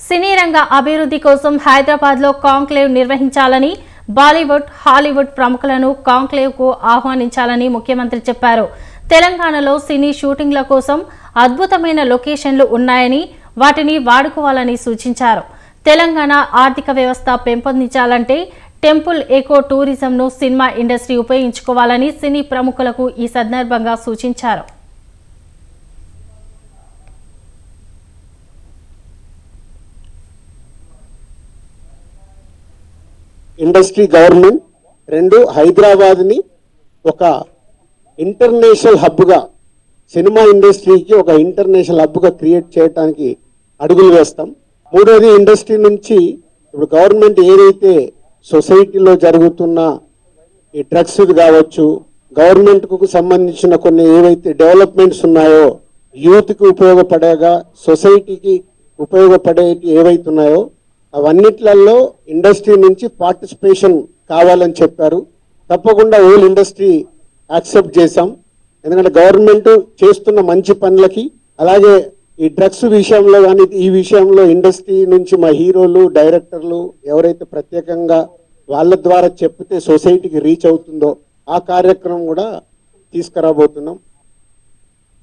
సినీ రంగ అభివృద్ధి కోసం హైదరాబాద్లో కాంక్లేవ్ నిర్వహించాలని, బాలీవుడ్, హాలీవుడ్ ప్రముఖులను కాంక్లేవ్కు ఆహ్వానించాలని ముఖ్యమంత్రి చెప్పారు. తెలంగాణలో సినీ షూటింగ్ల కోసం అద్భుతమైన లొకేషన్లు ఉన్నాయని, వాటిని వాడుకోవాలని సూచించారు. తెలంగాణ ఆర్థిక వ్యవస్థ పెంపొందించాలంటే టెంపుల్ ఎకో టూరిజంను సినిమా ఇండస్ట్రీ ఉపయోగించుకోవాలని సినీ ప్రముఖులకు ఈ సందర్భంగా సూచించారు. ఇండస్ట్రీ గవర్నమెంట్ రెండు హైదరాబాద్ని ఒక ఇంటర్నేషనల్ హబ్గా, సినిమా ఇండస్ట్రీకి ఒక ఇంటర్నేషనల్ హబ్గా క్రియేట్ చేయడానికి అడుగులు వేస్తాం. మూడోది, ఇండస్ట్రీ నుంచి ఇప్పుడు గవర్నమెంట్ ఏదైతే సొసైటీలో జరుగుతున్న ఈ డ్రగ్స్ కావచ్చు, గవర్నమెంట్కు సంబంధించిన కొన్ని ఏవైతే డెవలప్మెంట్స్ ఉన్నాయో, యూత్కి ఉపయోగపడేగా సొసైటీకి ఉపయోగపడేవి ఏవైతున్నాయో అవన్నిట్లలో ఇండస్ట్రీ నుంచి పార్టిసిపేషన్ కావాలని చెప్పారు. తప్పకుండా హోల్ ఇండస్ట్రీ యాక్సెప్ట్ చేశాం. ఎందుకంటే గవర్నమెంట్ చేస్తున్న మంచి పనులకి, అలాగే ఈ డ్రగ్స్ విషయంలో కానీ ఈ విషయంలో ఇండస్ట్రీ నుంచి మా హీరోలు, డైరెక్టర్లు ఎవరైతే ప్రత్యేకంగా వాళ్ళ ద్వారా చెప్తే సొసైటీకి రీచ్ అవుతుందో ఆ కార్యక్రమం కూడా తీసుకురాబోతున్నాం.